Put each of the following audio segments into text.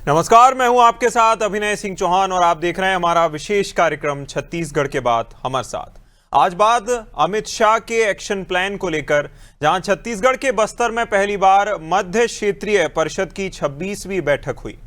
नमस्कार, मैं हूं आपके साथ अभिनय सिंह चौहान और आप देख रहे हैं हमारा विशेष कार्यक्रम छत्तीसगढ़ के बाद हमारे साथ। आज बात अमित शाह के एक्शन प्लान को लेकर, जहां छत्तीसगढ़ के बस्तर में पहली बार मध्य क्षेत्रीय परिषद की 26वीं बैठक हुई।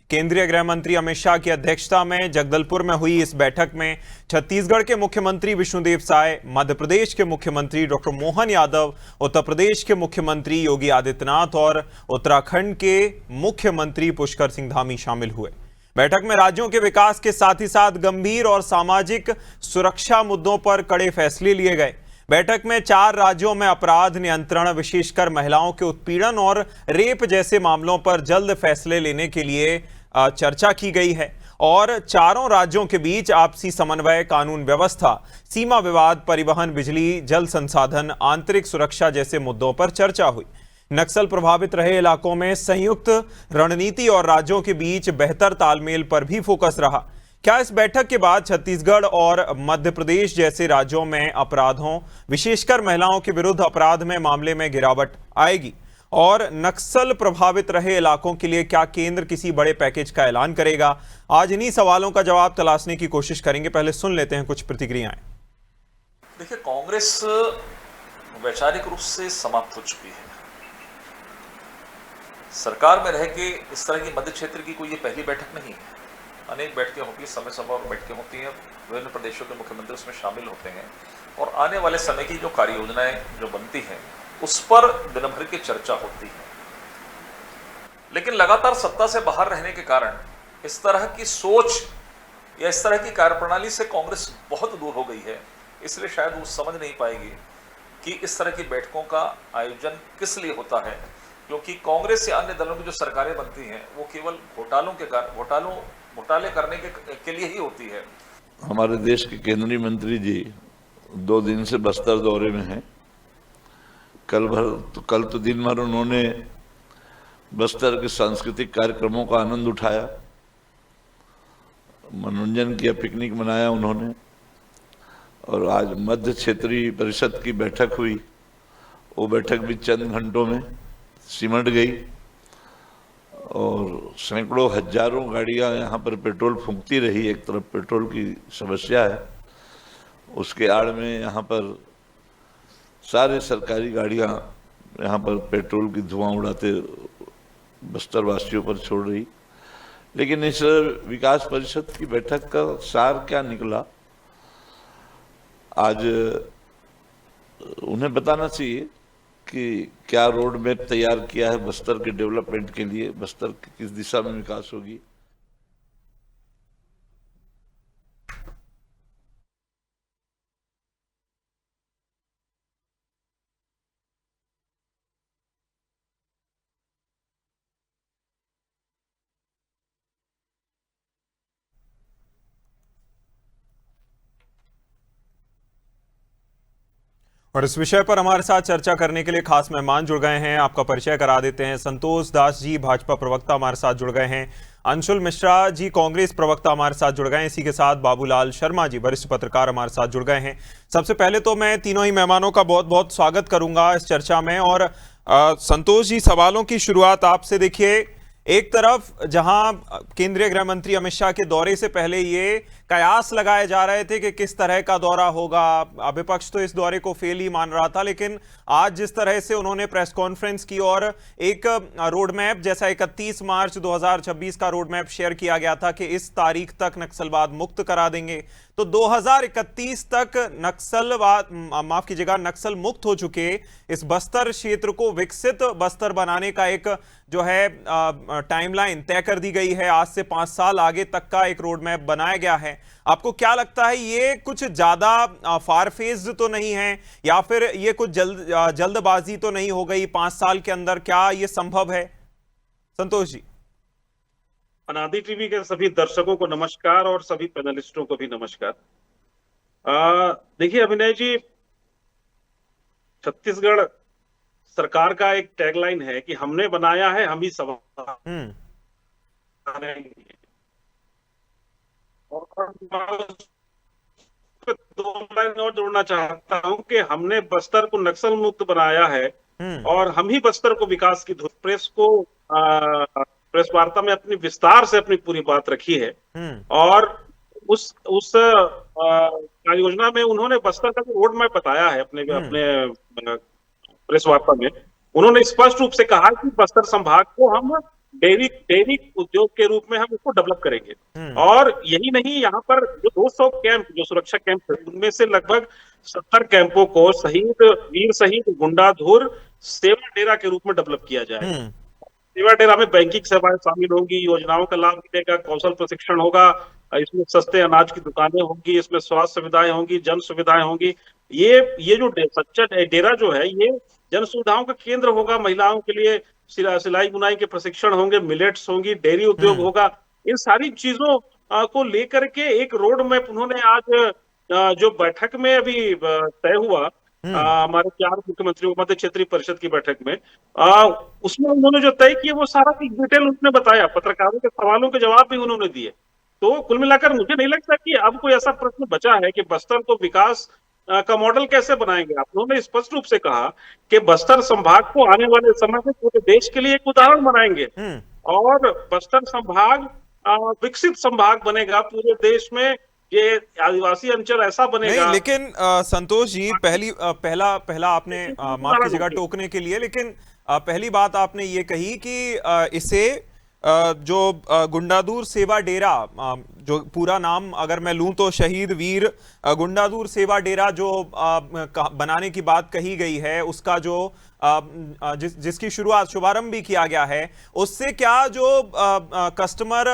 केंद्रीय गृह मंत्री अमित शाह की अध्यक्षता में जगदलपुर में हुई इस बैठक में छत्तीसगढ़ के मुख्यमंत्री विष्णुदेव साय, मध्य प्रदेश के मुख्यमंत्री डॉक्टर मोहन यादव, उत्तर प्रदेश के मुख्यमंत्री योगी आदित्यनाथ और उत्तराखंड के मुख्यमंत्री पुष्कर सिंह धामी शामिल हुए। बैठक में राज्यों के विकास के साथ ही साथ गंभीर और सामाजिक सुरक्षा मुद्दों पर कड़े फैसले लिए गए। बैठक में 4 राज्यों में अपराध नियंत्रण, विशेषकर महिलाओं के उत्पीड़न और रेप जैसे मामलों पर जल्द फैसले लेने के लिए चर्चा की गई है और चारों राज्यों के बीच आपसी समन्वय, कानून व्यवस्था, सीमा विवाद, परिवहन, बिजली, जल संसाधन, आंतरिक सुरक्षा जैसे मुद्दों पर चर्चा हुई। नक्सल प्रभावित रहे इलाकों में संयुक्त रणनीति और राज्यों के बीच बेहतर तालमेल पर भी फोकस रहा। क्या इस बैठक के बाद छत्तीसगढ़ और मध्य प्रदेश जैसे राज्यों में अपराधों, विशेषकर महिलाओं के विरुद्ध अपराध में मामले में गिरावट आएगी? और नक्सल प्रभावित रहे इलाकों के लिए क्या केंद्र किसी बड़े पैकेज का ऐलान करेगा? आज इन्हीं सवालों का जवाब तलाशने की कोशिश करेंगे। पहले सुन लेते हैं कुछ प्रतिक्रियाएं। देखिए, कांग्रेस वैचारिक रूप से समाप्त हो चुकी है। सरकार में रह के इस तरह की मध्य क्षेत्र की कोई ये पहली बैठक नहीं है। अनेक बैठकें होती हैं, समय समय पर बैठकें होती हैं, विभिन्न प्रदेशों के मुख्यमंत्री उसमें शामिल होते हैं और आने वाले समय की जो कार्य योजनाएं जो बनती हैं उस पर दिन भर की चर्चा होती है। लेकिन लगातार सत्ता से बाहर रहने के कारण इस तरह की सोच या इस तरह की कार्यप्रणाली से कांग्रेस बहुत दूर हो गई है। इसलिए शायद वो समझ नहीं पाएगी कि इस तरह की बैठकों का आयोजन किस लिए होता है, क्योंकि कांग्रेस या अन्य दलों की जो सरकारें बनती हैं वो केवल घोटाले करने के लिए ही होती है। हमारे देश के केंद्रीय मंत्री जी 2 दिन से बस्तर दौरे में हैं। कल तो दिन भर उन्होंने बस्तर के सांस्कृतिक कार्यक्रमों का आनंद उठाया, मनोरंजन किया, पिकनिक मनाया उन्होंने। और आज मध्य क्षेत्रीय परिषद की बैठक हुई, वो बैठक भी चंद घंटों में सिमट गई और सैकड़ों हजारों गाड़ियां यहाँ पर पेट्रोल फूंकती रही। एक तरफ पेट्रोल की समस्या है, उसके आड़ में यहाँ पर सारे सरकारी गाड़ियां यहाँ पर पेट्रोल की धुआं उड़ाते बस्तर वासियों पर छोड़ रही। लेकिन इस विकास परिषद की बैठक का सार क्या निकला, आज उन्हें बताना चाहिए कि क्या रोड मैप तैयार किया है बस्तर के डेवलपमेंट के लिए, बस्तर की किस दिशा में विकास होगी। और इस विषय पर हमारे साथ चर्चा करने के लिए खास मेहमान जुड़ गए हैं। आपका परिचय करा देते हैं। संतोष दास जी, भाजपा प्रवक्ता, हमारे साथ जुड़ गए हैं। अंशुल मिश्रा जी, कांग्रेस प्रवक्ता, हमारे साथ जुड़ गए हैं। इसी के साथ बाबूलाल शर्मा जी, वरिष्ठ पत्रकार, हमारे साथ जुड़ गए हैं। सबसे पहले तो मैं तीनों ही मेहमानों का बहुत बहुत स्वागत करूंगा इस चर्चा में। और संतोष जी, सवालों की शुरुआत आपसे। देखिए, एक तरफ जहां केंद्रीय गृह मंत्री अमित शाह के दौरे से पहले ये कयास लगाए जा रहे थे कि किस तरह का दौरा होगा, विपक्ष तो इस दौरे को फेल ही मान रहा था, लेकिन आज जिस तरह से उन्होंने प्रेस कॉन्फ्रेंस की और एक रोड मैप जैसा 31 मार्च 2026 का रोड मैप शेयर किया गया था कि इस तारीख तक नक्सलवाद मुक्त करा देंगे, तो 2031 तक नक्सल मुक्त हो चुके इस बस्तर क्षेत्र को विकसित बस्तर बनाने का एक जो है टाइमलाइन तय कर दी गई है। आज से 5 साल आगे तक का एक रोड मैप बनाया गया है। आपको क्या लगता है, ये कुछ ज्यादा फार फेज्ड तो नहीं है, या फिर ये कुछ जल्दबाजी तो नहीं हो गई 5 साल के अंदर? क्या ये संभव है? संतोष जी। अनादि टीवी के सभी दर्शकों को नमस्कार और सभी पैनलिस्टों को भी नमस्कार। देखिए अभिनय जी, छत्तीसगढ़ सरकार का एक टैगलाइन है कि हमने बनाया है, हम ही संभालेंगे। और मैं 2 लाइन और जोड़ना चाहता हूं कि हमने बस्तर को नक्सल मुक्त बनाया है और हम ही बस्तर को विकास की प्रेस को प्रेस वार्ता में अपनी विस्तार से अपनी पूरी बात रखी है। और उस कार्य योजना में उन्होंने बस्तर का जो रोड मैप बताया है अपने प्रेस वार्ता में, उन्होंने स्पष्ट रूप से कहा कि बस्तर संभाग को हम डेयरी उद्योग के रूप में हम इसको डेवलप करेंगे। और यही नहीं, यहाँ पर जो 200 कैंप, जो सुरक्षा कैंप है, उनमें से लगभग 70 कैंपों को वीर शहीद गुंडाधुर सेवा डेरा के रूप में डेवलप किया जाएगा। सेवा डेरा में बैंकिंग सेवाएं शामिल होंगी, योजनाओं का लाभ मिलेगा, कौशल प्रशिक्षण होगा, इसमें सस्ते अनाज की दुकानें होंगी, इसमें स्वास्थ्य सुविधाएं होंगी, जन सुविधाएं होंगी। ये जो सच्चा डेरा जो है, ये जन सुविधाओं का केंद्र होगा। महिलाओं के लिए सिलाई बुनाई के प्रशिक्षण होंगे, मिलेट्स होंगी, डेयरी उद्योग होगा। इन सारी चीजों को लेकर के एक रोड मैप उन्होंने आज जो बैठक में अभी तय हुआ, हमारे 4 मुख्यमंत्रियों मध्य क्षेत्रीय परिषद की बैठक में, उसमें उन्होंने जो तय किया वो सारा डिटेल उसने बताया, पत्रकारों के सवालों के जवाब भी उन्होंने दिए। तो कुल मिलाकर मुझे नहीं लगता कि अब कोई ऐसा प्रश्न बचा है कि बस्तर को विकास का मॉडल कैसे बनाएंगे आप। उन्होंने स्पष्ट रूप से कहा कि बस्तर संभाग को आने वाले समय में पूरे देश के लिए एक उदाहरण बनाएंगे और बस्तर संभाग विकसित संभाग बनेगा पूरे देश में। ये आदिवासी अंचल ऐसा बनेगा। नहीं, लेकिन संतोष जी, पहला आपने माफ कीजिएगा टोकने के लिए, लेकिन पहली बात आपने ये कही कि इसे जो गुंडाधुर सेवा डेरा, जो पूरा नाम अगर मैं लूं तो शहीद वीर गुंडाधुर सेवा डेरा जो बनाने की बात कही गई है, उसका जो जिसकी शुभारंभ भी किया गया है, उससे क्या जो कस्टमर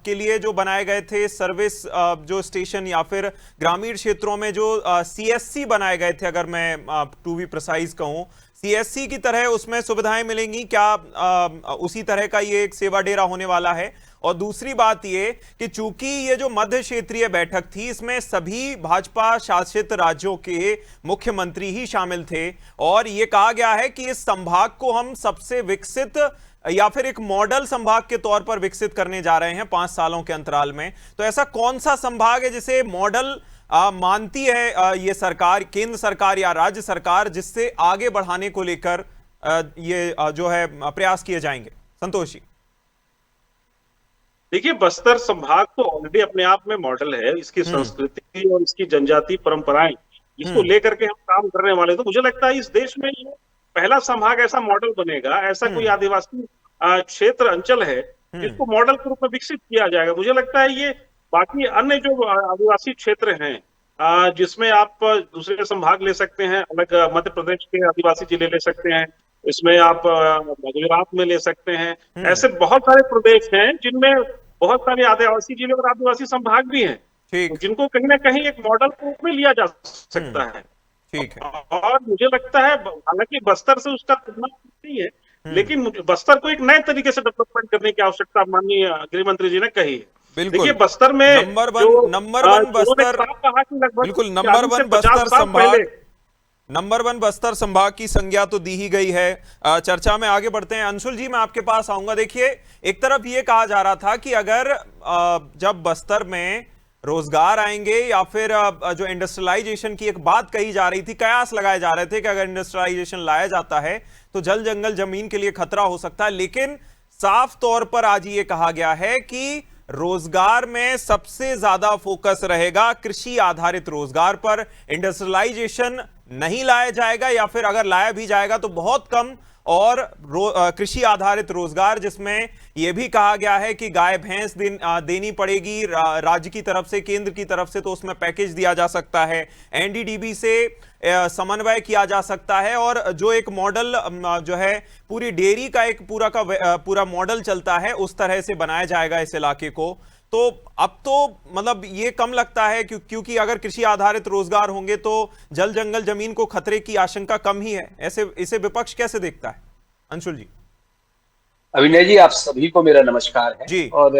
के लिए जो बनाए गए थे सर्विस जो स्टेशन या फिर ग्रामीण क्षेत्रों में जो CSC बनाए गए थे, अगर मैं टू बी प्रिसाइज कहूं, CSC की तरह उसमें सुविधाएं मिलेंगी क्या? उसी तरह का ये एक सेवा डेरा होने वाला है। और दूसरी बात ये कि चूंकि ये जो मध्य क्षेत्रीय बैठक थी, इसमें सभी भाजपा शासित राज्यों के मुख्यमंत्री ही शामिल थे और ये कहा गया है कि इस संभाग को हम सबसे विकसित या फिर एक मॉडल संभाग के तौर पर विकसित करने जा रहे हैं 5 सालों के अंतराल में। तो ऐसा कौन सा संभाग है जिसे मॉडल मानती है ये सरकार, केंद्र सरकार या राज्य सरकार, जिससे आगे बढ़ाने को लेकर ये जो है प्रयास किए जाएंगे? संतोष जी। देखिए, बस्तर संभाग तो ऑलरेडी अपने आप में मॉडल है। इसकी संस्कृति और इसकी जनजातीय परंपराएं, इसको लेकर के हम काम करने वाले। तो मुझे लगता है इस देश में ये पहला संभाग ऐसा मॉडल बनेगा, ऐसा कोई आदिवासी क्षेत्र अंचल है जिसको मॉडल के रूप में विकसित किया जाएगा। मुझे लगता है ये बाकी अन्य जो आदिवासी क्षेत्र हैं, जिसमें आप दूसरे संभाग ले सकते हैं, अलग मध्य प्रदेश के आदिवासी जिले ले सकते हैं, इसमें आप गुजरात में ले सकते हैं। ऐसे बहुत सारे प्रदेश हैं जिनमें बहुत सारे आदिवासी जिले और आदिवासी संभाग भी हैं, जिनको कहीं ना कहीं एक मॉडल के रूप में लिया जा सकता है। ठीक है। और मुझे लगता है, हालांकि बस्तर से उसका तुलना नहीं है, लेकिन बस्तर को एक नए तरीके से डेवलपमेंट करने की आवश्यकता माननीय गृह मंत्री जी ने कही है। देखिए, बस्तर में नंबर वन बस्तर, बिल्कुल नंबर वन बस्तर संभाग की संज्ञा तो दी ही गई है। चर्चा में आगे बढ़ते हैं। अंशुल जी, मैं आपके पास आऊंगा। देखिए, एक तरफ ये कहा जा रहा था कि अगर जब बस्तर में रोजगार आएंगे या फिर जो इंडस्ट्रियलाइजेशन की एक बात कही जा रही थी, कयास लगाए जा रहे थे कि अगर इंडस्ट्रियलाइजेशन लाया जाता है तो जल जंगल जमीन के लिए खतरा हो सकता है। लेकिन साफ तौर पर आज ये कहा गया है कि रोजगार में सबसे ज्यादा फोकस रहेगा कृषि आधारित रोजगार पर। इंडस्ट्रियलाइजेशन नहीं लाया जाएगा या फिर अगर लाया भी जाएगा तो बहुत कम, और कृषि आधारित रोजगार जिसमें यह भी कहा गया है कि गाय भैंस देनी पड़ेगी राज्य की तरफ से, केंद्र की तरफ से, तो उसमें पैकेज दिया जा सकता है, NDDB से समन्वय किया जा सकता है, और जो एक मॉडल जो है पूरी डेयरी का एक पूरा मॉडल चलता है, उस तरह से बनाया जाएगा इस इलाके को। तो अब तो मतलब ये कम लगता है क्योंकि अगर कृषि आधारित रोजगार होंगे तो जल जंगल जमीन को खतरे की आशंका कम ही है। ऐसे इसे विपक्ष कैसे देखता है? अंशुल जी। अभिनय जी, आप सभी को मेरा नमस्कार है जी। और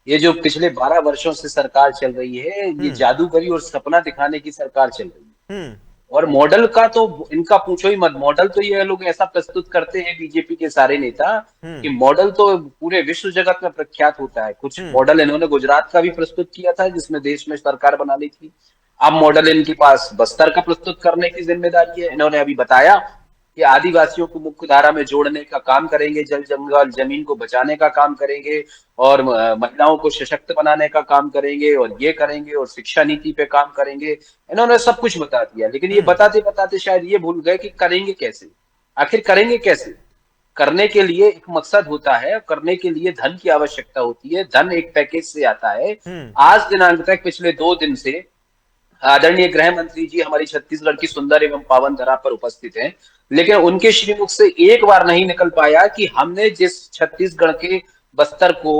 ये जो पिछले 12 वर्षों से सरकार चल रही है, ये जादूगरी और सपना दिखाने की सरकार चल रही है। और मॉडल का तो इनका पूछो ही मत। मॉडल तो ये लोग ऐसा प्रस्तुत करते हैं, बीजेपी के सारे नेता, कि मॉडल तो पूरे विश्व जगत में प्रख्यात होता है। कुछ मॉडल इन्होंने गुजरात का भी प्रस्तुत किया था जिसमें देश में सरकार बना ली थी। अब मॉडल इनके पास बस्तर का प्रस्तुत करने की जिम्मेदारी है। इन्होंने अभी बताया कि आदिवासियों को मुख्य धारा में जोड़ने का काम करेंगे, जल जंगल जमीन को बचाने का काम करेंगे, और महिलाओं को सशक्त बनाने का काम करेंगे, और ये करेंगे, और शिक्षा नीति पे काम करेंगे। इन्होंने सब कुछ बता दिया, लेकिन ये बताते बताते शायद ये भूल गए कि करेंगे कैसे। आखिर करेंगे कैसे? करने के लिए एक मकसद होता है, करने के लिए धन की आवश्यकता होती है, धन एक पैकेज से आता है। आज दिनांक तक पिछले 2 दिन से आदरणीय गृह मंत्री जी हमारी छत्तीसगढ़ की सुंदर एवं पावन धरा पर उपस्थित हैं, लेकिन उनके श्रीमुख से एक बार नहीं निकल पाया कि हमने जिस छत्तीसगढ़ के बस्तर को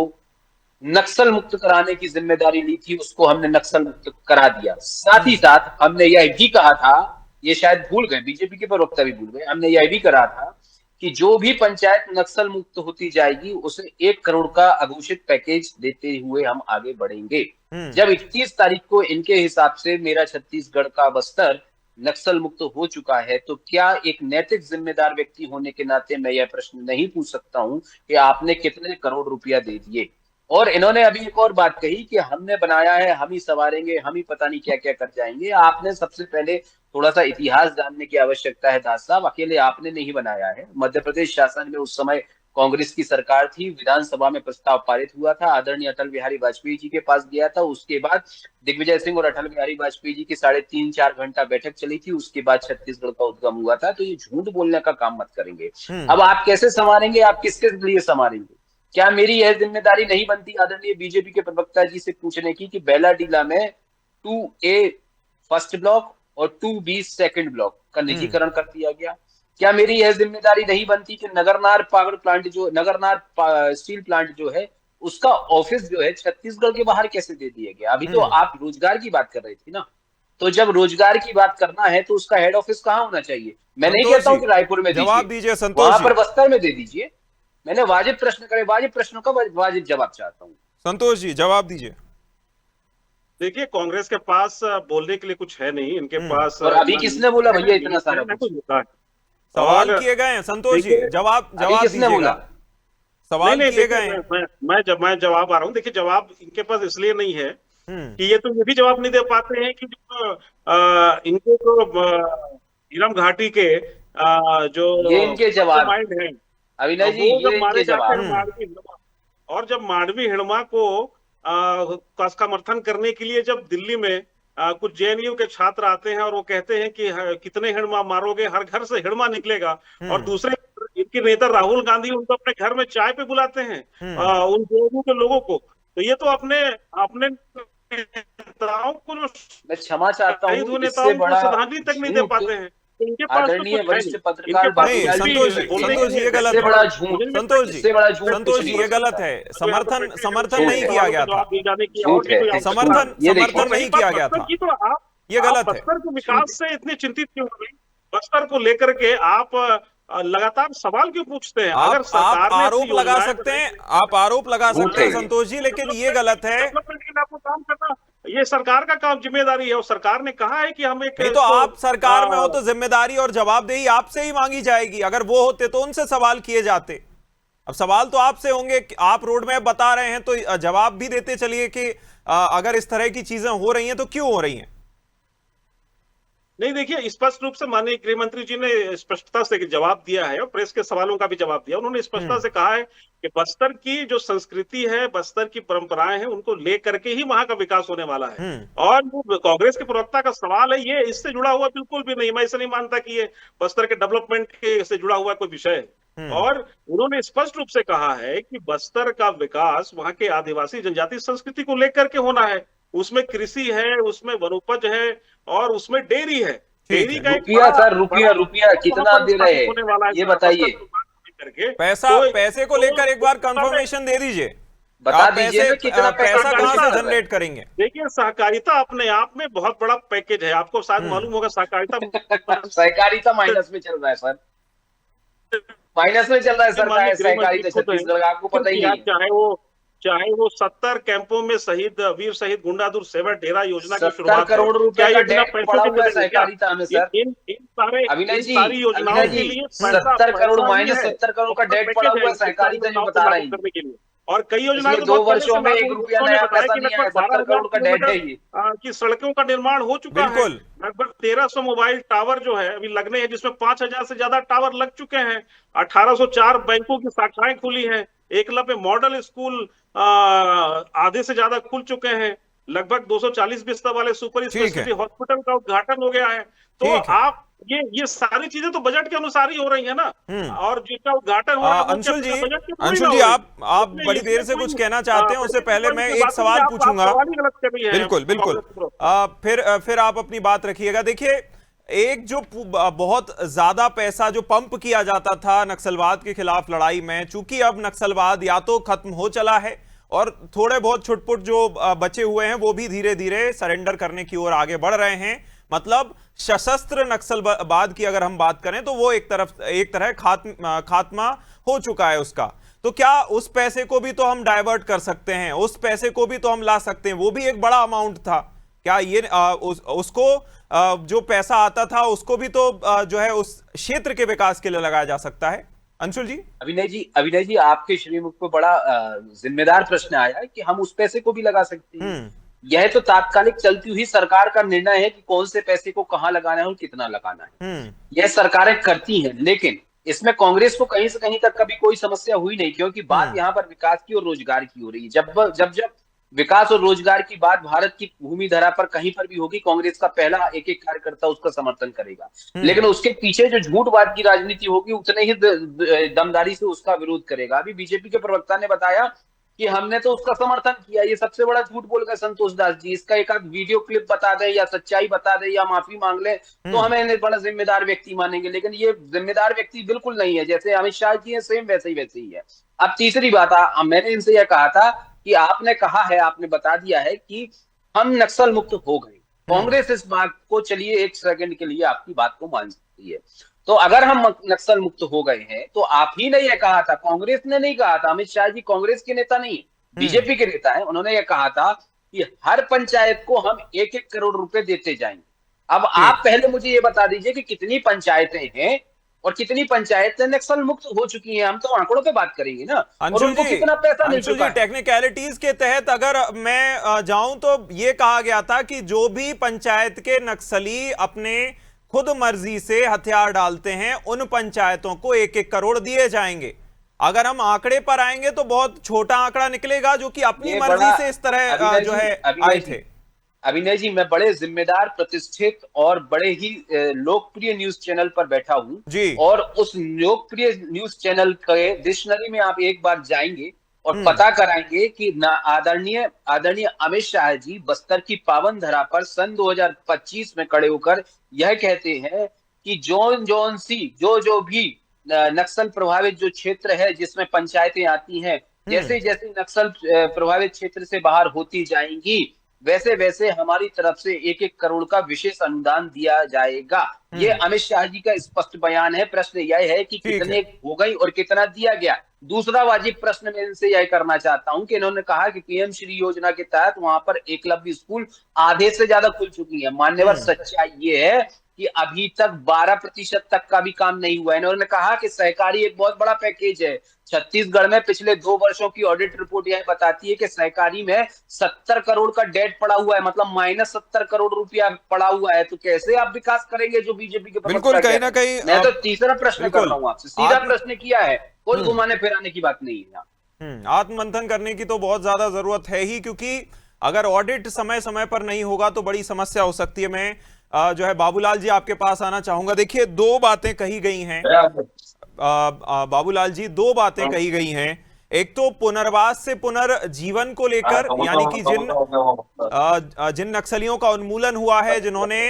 नक्सल मुक्त कराने की जिम्मेदारी ली थी, उसको हमने नक्सल मुक्त करा दिया। साथ ही साथ हमने यह भी कहा था, ये शायद भूल गए, बीजेपी के प्रवक्ता भी भूल गए, हमने यह भी कहा था कि जो भी पंचायत नक्सल मुक्त होती जाएगी उसे 1 करोड़ का अघोषित पैकेज देते हुए हम आगे बढ़ेंगे। जब 31 तारीख को इनके हिसाब से मेरा छत्तीसगढ़ का बस्तर नक्सल मुक्त हो चुका है, तो क्या एक नैतिक जिम्मेदार व्यक्ति होने के नाते मैं यह प्रश्न नहीं पूछ सकता हूं कि आपने कितने करोड़ रुपया दे दिए? और इन्होंने अभी एक और बात कही कि हमने बनाया है, हम ही संवारेंगे, हम ही पता नहीं क्या क्या कर जाएंगे। आपने सबसे पहले थोड़ा सा इतिहास जानने की आवश्यकता है दास साहब, अकेले आपने नहीं बनाया है। मध्य प्रदेश शासन में उस समय कांग्रेस की सरकार थी, विधानसभा में प्रस्ताव पारित हुआ था, आदरणीय अटल बिहारी वाजपेयी जी के पास गया था, उसके बाद दिग्विजय सिंह और अटल बिहारी वाजपेयी जी की 3.5-4 घंटा बैठक चली थी, उसके बाद छत्तीसगढ़ का उद्गम हुआ था। तो ये झूठ बोलने का काम मत करेंगे। अब आप कैसे संवारेंगे, आप किसके लिए संवारेंगे? क्या मेरी यह जिम्मेदारी नहीं बनती आदरणीय बीजेपी के प्रवक्ता जी से पूछने की कि बेलाडीला में 2A फर्स्ट ब्लॉक और 2B सेकंड ब्लॉक का निजीकरण कर दिया गया? क्या मेरी यह जिम्मेदारी नहीं बनती कि नगरनार पावर प्लांट जो नगरनार स्टील प्लांट जो है उसका ऑफिस जो है छत्तीसगढ़ के बाहर कैसे दे दिया गया? अभी तो आप रोजगार की बात कर रही थी ना, तो जब रोजगार की बात करना है तो उसका हेड ऑफिस कहाँ होना चाहिए? मैं नहीं कहता हूँ कि रायपुर में जवाब दीजिए संतोष वहां जी। पर बस्तर में दे दीजिए। मैंने वाजिब प्रश्न करे, वाजिब प्रश्नों का वाजिब जवाब चाहता हूँ। संतोष जी जवाब दीजिए। देखिए, कांग्रेस के पास बोलने के लिए कुछ है नहीं, इनके पास। और अभी किसने बोला भैया इतना सारा कुछ? सवाल किए गए हैं संतोष जी, जवाब किसने बोला? सवाल किए गए हैं। मैं जवाब आ रहा हूँ। देखिए, जवाब इनके पास इसलिए नहीं है कि ये तो ये भी जवाब नहीं दे पाते हैं कि इनको तो इरम घाटी के जो ये इनके जवाब माइंड है अविनाश जी, वो जब ये मारे इनके जाते हैं जवाब। मांडवी हिड़मा, और जब मांडवी हिड़मा को का समर्थन करने के लिए जब दिल्ली में कुछ जेएनयू के छात्र आते हैं और वो कहते हैं कि कितने हिड़मा मारोगे, हर घर से हिड़मा निकलेगा, और दूसरे इनके नेता राहुल गांधी उनको अपने घर में चाय पे बुलाते हैं उन जेएनयू के लोगों को। तो ये तो अपने नेताओं को, मैं क्षमा चाहता हूँ, नेताओं को श्रद्धांजलि तक नहीं दे पाते हैं। इनके पास आदरणीय वरिष्ठ पत्रकार संतोष जी ये गलत है। संतोष जी ये गलत है। समर्थन नहीं किया गया था। समर्थन नहीं किया गया था, ये गलत है। बस्तर के विकास से इतने चिंतित क्यों हो गए? बस्तर को लेकर के आप लगातार सवाल क्यों पूछते हैं? अगर सरकार आप आरोप लगा सकते हैं, आप आरोप लगा सकते हैं संतोष जी, लेकिन ये गलत है। आपको काम करना, ये सरकार का काम, जिम्मेदारी है, और सरकार ने कहा है कि हम एक नहीं तो आप सरकार में हो तो जिम्मेदारी और जवाबदेही आपसे ही मांगी जाएगी। अगर वो होते तो उनसे सवाल किए जाते। अब सवाल तो आपसे होंगे, आप रोड मैप बता रहे हैं तो जवाब भी देते चलिए कि अगर इस तरह की चीजें हो रही हैं तो क्यों हो रही हैं। नहीं, देखिए, स्पष्ट रूप से माननीय गृह मंत्री जी ने स्पष्टता से जवाब दिया है और प्रेस के सवालों का भी जवाब दिया। उन्होंने स्पष्टता से कहा है कि बस्तर की जो संस्कृति है, बस्तर की परंपराएं हैं, उनको लेकर के ही वहां का विकास होने वाला है। और जो कांग्रेस के प्रवक्ता का सवाल है, ये इससे जुड़ा हुआ बिल्कुल भी नहीं। मैं इसे नहीं मानता कि ये बस्तर के डेवलपमेंट के से जुड़ा हुआ कोई विषय है। और उन्होंने स्पष्ट रूप से कहा है कि बस्तर का विकास वहां के आदिवासी जनजाति संस्कृति को लेकर के होना है। उसमें कृषि है, उसमें वनोपज है, और उसमें डेयरी है। डेयरी का रुपया कितना दे रहे हैं ये बताइए। पैसे को लेकर एक बार कंफर्मेशन दे दीजिए, बता दीजिए कितना पैसा कहां से जनरेट करेंगे। देखिए, सहकारिता अपने आप में बहुत बड़ा पैकेज है, आपको शायद मालूम होगा। सहकारिता माइनस में चल रहा है सर, माइनस में चल रहा है सर सहकारिता छत्तीसगढ़, आपको पता ही नहीं। चाहे वो 70 कैंपों में शहीद वीर शहीद गुंडादुर सेवा डेरा योजना की शुरुआत, 70 करोड़ रुपया का डेट पड़ा हुआ है सहकारिता में सर। इन सारी योजनाओं के लिए 70 करोड़ माइनस 70 करोड़ का डेट पड़ा हुआ है सहकारिता जो बता रहे हैं। और कई योजनाएं पिछले तो 2 बहुत पहले वर्षों से में लागू 1 हुई। रुपया उन्होंने नया बताया पैसा कि नहीं आया, लगभग 70 12,000 करोड़ का डेट है ये। किलोमीटर की सड़कों का निर्माण हो चुका है। बिल्कुल। लगभग 1300 मोबाइल टावर जो है अभी लगने हैं, जिसमें 5000 से ज्यादा टावर लग चुके हैं। 1804 बैंकों की शाखाएं खुली हैं। एकलव्य मॉडल स्कूल आधे से ज्यादा खुल चुके हैं। लगभग 240 बिस्तर वाले सुपर ठीक है, स्पेशलिटी हॉस्पिटल का उद्घाटन हो गया है। तो ठीक है। आप ये सारी चीजें तो बजट के अनुसार ही हो रही है ना। और जिसका उद्घाटन हो रहा है वो क्या अंशुल जी, बिना बजट के थोड़ी अंशुल ना जी, हो रही? आप इसमें बड़ी देर से कोई कुछ कहना चाहते हैं, उससे बजट पहले की मैं बात एक नहीं, सवाल आप पूछूंगा। सवाल ही गलत कर रही हैं। बिल्कुल, बिल्कुल। फिर आप अपनी बात रखिएगा। देखिए, एक जो बहुत ज्यादा पैसा जो पंप किया जाता था नक्सलवाद के खिलाफ लड़ाई में, चूंकि अब नक्सलवाद या तो खत्म हो चला है और थोड़े बहुत छुटपुट जो बचे हुए हैं वो भी धीरे धीरे सरेंडर करने की ओर आगे बढ़ रहे हैं। मतलब सशस्त्र नक्सलवाद की अगर हम बात करें तो वो एक तरह खात्मा हो चुका है उसका। तो क्या उस पैसे को भी तो हम डाइवर्ट कर सकते हैं, उस पैसे को भी तो हम ला सकते हैं? वो भी एक बड़ा अमाउंट था। क्या ये उसको जो पैसा आता था उसको भी तो जो है उस क्षेत्र के विकास के लिए लगाया जा सकता है? अंशुल जी। अभिनय जी, आपके श्रीमुख पे बड़ा जिम्मेदार प्रश्न आया है कि हम उस पैसे को भी लगा सकते हैं। यह तो तात्कालिक चलती हुई सरकार का निर्णय है कि कौन से पैसे को कहां लगाना है और कितना लगाना है। यह सरकारें करती हैं, लेकिन इसमें कांग्रेस को कहीं से कहीं तक कभी कोई समस्या हुई नहीं, क्योंकि बात यहाँ पर विकास की और रोजगार की हो रही है। जब विकास और रोजगार की बात भारत की भूमि धरा पर कहीं पर भी होगी, कांग्रेस का पहला एक एक कार्यकर्ता उसका समर्थन करेगा। लेकिन उसके पीछे जो झूठवाद की राजनीति होगी उतने ही दमदारी से उसका विरोध करेगा। अभी बीजेपी के प्रवक्ता ने बताया कि हमने तो उसका समर्थन किया। ये सबसे बड़ा झूठ बोल गए संतोष दास जी। इसका एक आध वीडियो क्लिप बता दे या सच्चाई बता दे या माफी मांग ले तो हमें बड़ा जिम्मेदार व्यक्ति मानेंगे, लेकिन ये जिम्मेदार व्यक्ति बिल्कुल नहीं है। जैसे अमित शाह जी है, सेम वैसे ही है। अब तीसरी बात, मैंने इनसे यह कहा था कि आपने कहा है, आपने बता दिया है कि हम नक्सल मुक्त हो गए। कांग्रेस इस बात को, चलिए एक सेकंड के लिए आपकी बात को मान सकती है। तो अगर हम नक्सल मुक्त हो गए हैं तो आप ही ने यह कहा था, कांग्रेस ने नहीं कहा था। अमित शाह जी कांग्रेस के नेता नहीं, बीजेपी के नेता है। उन्होंने यह कहा था कि हर पंचायत को हम 1-1 करोड़ रुपए देते जाएंगे। अब आप पहले मुझे ये बता दीजिए कि कितनी पंचायतें हैं और कितनी पंचायतें नक्सल मुक्त हो चुकी हैं। हम तो आंकड़ों पे बात करेंगे ना, और उनको कितना पैसा मिल चुका है। टेक्निकलिटीज के तहत अगर मैं जाऊं तो ये कहा गया था कि जो भी पंचायत के नक्सली अपने खुद मर्जी से हथियार डालते हैं उन पंचायतों को 1-1 करोड़ दिए जाएंगे। अगर हम आंकड़े पर आएंगे तो बहुत छोटा आंकड़ा निकलेगा, जो कि अपनी मर्जी से इस तरह जो है आए थे। अभिनय जी, मैं बड़े जिम्मेदार, प्रतिष्ठित और बड़े ही लोकप्रिय न्यूज चैनल पर बैठा हूं जी, और उस लोकप्रिय न्यूज चैनल के डिक्शनरी में आप एक बार जाएंगे और पता कराएंगे कि आदरणीय अमित शाह जी बस्तर की पावन धरा पर सन 2025 में खड़े होकर यह कहते हैं कि जो भी नक्सल प्रभावित जो क्षेत्र है जिसमें पंचायतें आती हैं, जैसे जैसे नक्सल प्रभावित क्षेत्र से बाहर होती जाएंगी वैसे वैसे हमारी तरफ से 1-1 करोड़ का विशेष अनुदान दिया जाएगा। ये अमित शाह जी का स्पष्ट बयान है। प्रश्न यह है कि कितने हो गई और कितना दिया गया। दूसरा वाजिब प्रश्न मैं इनसे यह करना चाहता हूं कि इन्होंने कहा कि पीएम श्री योजना के तहत वहां पर एकलव्य स्कूल आधे से ज्यादा खुल चुकी है। मान्यवर, सच्चाई ये है कि अभी तक 12% तक का भी काम नहीं हुआ है। इन्होंने कहा कि सहकारी एक बहुत बड़ा पैकेज है। छत्तीसगढ़ में पिछले 2 वर्षों की ऑडिट रिपोर्ट यह बताती है कि सहकारी में 70 करोड़ का डेट पड़ा हुआ है, मतलब -70 करोड़ रुपया पड़ा हुआ है। तो कैसे आप विकास करेंगे जो बीजेपी के बिल्कुल कहीं ना कहीं। मैं तो तीसरा प्रश्न कर रहा हूँ आपसे, सीधा प्रश्न किया है, कोई घुमाने फिराने की बात नहीं है। आत्ममंथन करने की तो बहुत ज्यादा जरूरत है ही, क्योंकि अगर ऑडिट समय समय पर नहीं होगा तो बड़ी समस्या हो सकती है। मैं जो है बाबूलाल जी आपके पास आना चाहूंगा। देखिए, 2 बातें कही गई हैं बाबूलाल जी, 2 बातें कही गई हैं। एक तो पुनर्वास से पुनर्जीवन को लेकर, यानी कि जिन नक्सलियों का उन्मूलन हुआ है, जिन्होंने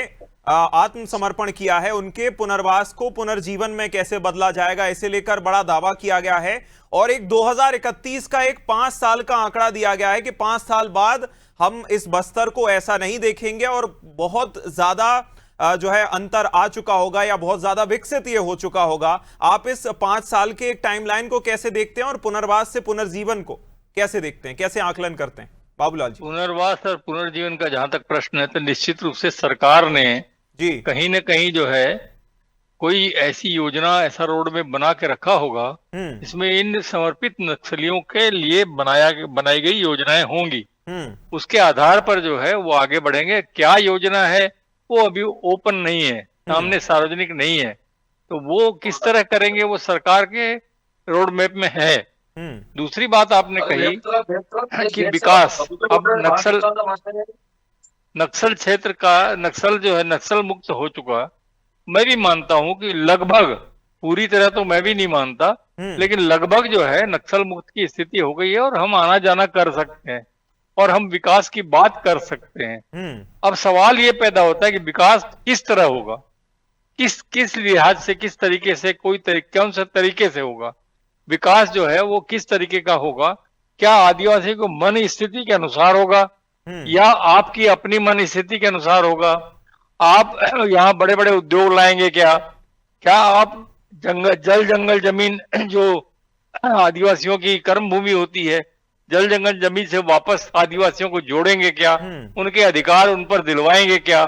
आत्मसमर्पण किया है, उनके पुनर्वास को पुनर्जीवन में कैसे बदला जाएगा, इसे लेकर बड़ा दावा किया गया है। और एक 2031 का एक 5 साल का आंकड़ा दिया गया है कि 5 साल बाद हम इस बस्तर को ऐसा नहीं देखेंगे और बहुत ज्यादा जो है अंतर आ चुका होगा या बहुत ज्यादा विकसित ये हो चुका होगा। आप इस 5 साल के एक टाइमलाइन को कैसे देखते हैं और पुनर्वास से पुनर्जीवन को कैसे देखते हैं, कैसे आकलन करते हैं बाबूलाल जी? पुनर्वास और पुनर्जीवन का जहां तक प्रश्न है तो निश्चित रूप से सरकार ने जी कहीं न कहीं जो है कोई ऐसी योजना, ऐसा रोड में बना के रखा होगा हम्म इसमें इन समर्पित नक्सलियों के लिए बनाई गई योजनाएं होंगी। उसके आधार पर जो है वो आगे बढ़ेंगे। क्या योजना है वो अभी ओपन नहीं है, सामने सार्वजनिक नहीं है, तो वो किस तरह करेंगे वो सरकार के रोड मैप में है। दूसरी बात आपने कही कि विकास, अब नक्सल क्षेत्र का, नक्सल जो है नक्सल मुक्त हो चुका। मैं भी मानता हूं कि लगभग, पूरी तरह तो मैं भी नहीं मानता, लेकिन लगभग जो है नक्सल मुक्त की स्थिति हो गई है और हम आना जाना कर सकते हैं और हम विकास की बात कर सकते हैं। अब सवाल ये पैदा होता है कि विकास किस तरह होगा, किस लिहाज से, किस तरीके से, कौन से तरीके से होगा विकास जो है वो किस तरीके का होगा। क्या आदिवासी को मन स्थिति के अनुसार होगा या आपकी अपनी मन स्थिति के अनुसार होगा? आप यहाँ बड़े बड़े उद्योग लाएंगे क्या आप जल जंगल जमीन जो आदिवासियों की कर्म भूमि होती है, जल जंगल जमीन से वापस आदिवासियों को जोड़ेंगे क्या? उनके अधिकार उन पर दिलवाएंगे क्या?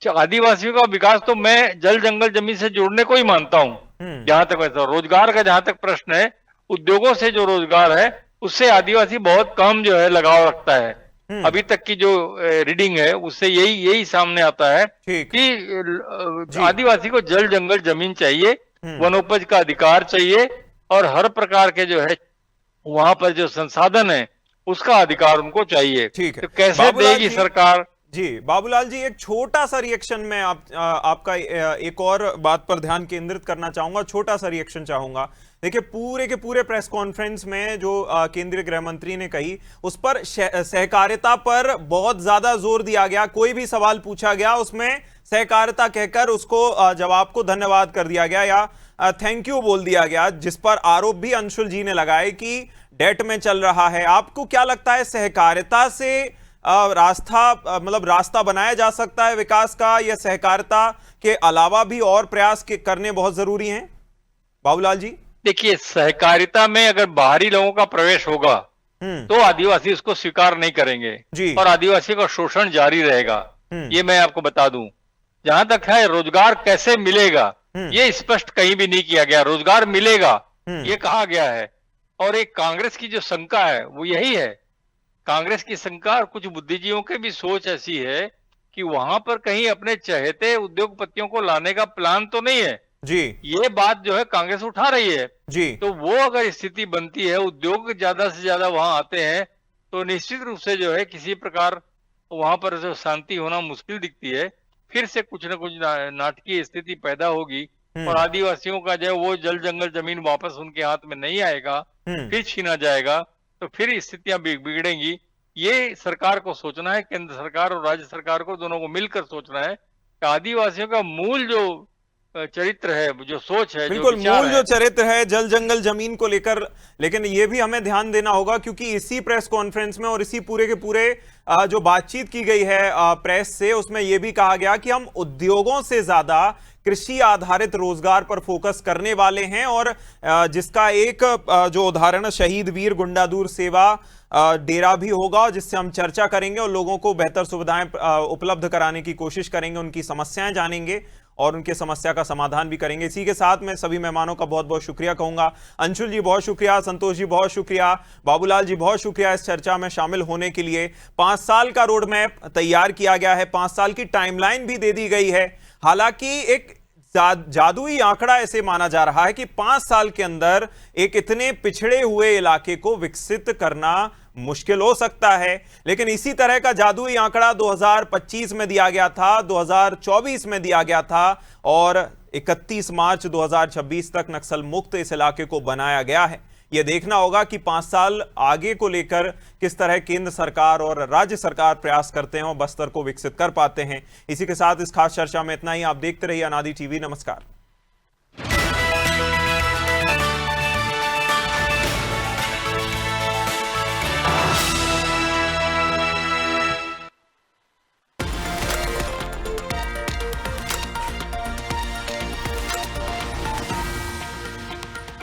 आदिवासियों का विकास तो मैं जल जंगल जमीन से जोड़ने को ही मानता हूँ। जहां तक वैसा रोजगार का जहां तक प्रश्न है, उद्योगों से जो रोजगार है उससे आदिवासी बहुत कम जो है लगाव रखता है। अभी तक की जो रीडिंग है उससे यही सामने आता है कि आदिवासी को जल जंगल जमीन चाहिए, वनोपज का अधिकार चाहिए और हर प्रकार के जो है वहां पर जो संसाधन है उसका अधिकार उनको चाहिए। तो कैसे देगी सरकार? जी बाबूलाल जी, एक छोटा सा रिएक्शन में आपका एक और बात पर ध्यान केंद्रित करना चाहूंगा, छोटा सा रिएक्शन चाहूंगा। देखिए, पूरे के पूरे प्रेस कॉन्फ्रेंस में जो केंद्रीय गृह मंत्री ने कही उस पर सहकारिता पर बहुत ज्यादा जोर दिया गया। कोई भी सवाल पूछा गया उसमें सहकारिता कहकर उसको जवाब को धन्यवाद कर दिया गया या थैंक यू बोल दिया गया, जिस पर आरोप भी अंशुल जी ने लगाए कि डेट में चल रहा है। आपको क्या लगता है, सहकारिता से रास्ता बनाया जा सकता है विकास का, या सहकारिता के अलावा भी और प्रयास करने बहुत जरूरी हैं? बाबूलाल जी, देखिए, सहकारिता में अगर बाहरी लोगों का प्रवेश होगा तो आदिवासी उसको स्वीकार नहीं करेंगे और आदिवासी का शोषण जारी रहेगा। ये मैं आपको बता दूं। जहां तक है रोजगार कैसे मिलेगा, ये स्पष्ट कहीं भी नहीं किया गया। रोजगार मिलेगा ये कहा गया है, और एक कांग्रेस की जो शंका है वो यही है। कांग्रेस की शंका और कुछ बुद्धिजीवियों की भी सोच ऐसी है कि वहां पर कहीं अपने चहेते उद्योगपतियों को लाने का प्लान तो नहीं है जी। ये बात जो है कांग्रेस उठा रही है जी। तो वो अगर स्थिति बनती है, उद्योग ज्यादा से ज्यादा वहां आते हैं, तो निश्चित रूप से जो है किसी प्रकार वहां पर जो शांति होना मुश्किल दिखती है। फिर से कुछ न कुछ नाटकीय स्थिति पैदा होगी और आदिवासियों का जो है वो जल जंगल जमीन वापस उनके हाथ में नहीं आएगा, फिर छीना जाएगा, तो फिर स्थितियां बिगड़ेंगी। ये सरकार को सोचना है, केंद्र सरकार और राज्य सरकार को, दोनों को मिलकर सोचना है कि आदिवासियों का मूल जो चरित्र है, जो सोच है, बिल्कुल मूल जो चरित्र है जल जंगल जमीन को लेकर, लेकिन ये भी हमें ध्यान देना होगा क्योंकि इसी प्रेस कॉन्फ्रेंस में और इसी पूरे के पूरे जो बातचीत की गई है प्रेस से, उसमें यह भी कहा गया कि हम उद्योगों से ज्यादा कृषि आधारित रोजगार पर फोकस करने वाले हैं, और जिसका एक जो उदाहरण शहीद वीर गुंडादूर सेवा डेरा भी होगा, जिससे हम चर्चा करेंगे और लोगों को बेहतर सुविधाएं उपलब्ध कराने की कोशिश करेंगे, उनकी समस्याएं जानेंगे और उनके समस्या का समाधान भी करेंगे। इसी के साथ मैं सभी मेहमानों का बहुत बहुत शुक्रिया कहूंगा। अंशुल जी बहुत शुक्रिया, संतोष जी बहुत शुक्रिया, बाबूलाल जी बहुत शुक्रिया इस चर्चा में शामिल होने के लिए। 5 साल का रोड मैप तैयार किया गया है, 5 साल की टाइमलाइन भी दे दी गई है। हालांकि एक जादुई आंकड़ा ऐसे माना जा रहा है कि 5 साल के अंदर एक इतने पिछड़े हुए इलाके को विकसित करना मुश्किल हो सकता है, लेकिन इसी तरह का जादुई आंकड़ा 2025 में दिया गया था, 2024 में दिया गया था और 31 मार्च 2026 तक नक्सल मुक्त इस इलाके को बनाया गया है। यह देखना होगा कि 5 साल आगे को लेकर किस तरह केंद्र सरकार और राज्य सरकार प्रयास करते हैं और बस्तर को विकसित कर पाते हैं। इसी के साथ इस खास चर्चा में इतना ही। आप देखते रहिए अनादि टीवी। नमस्कार।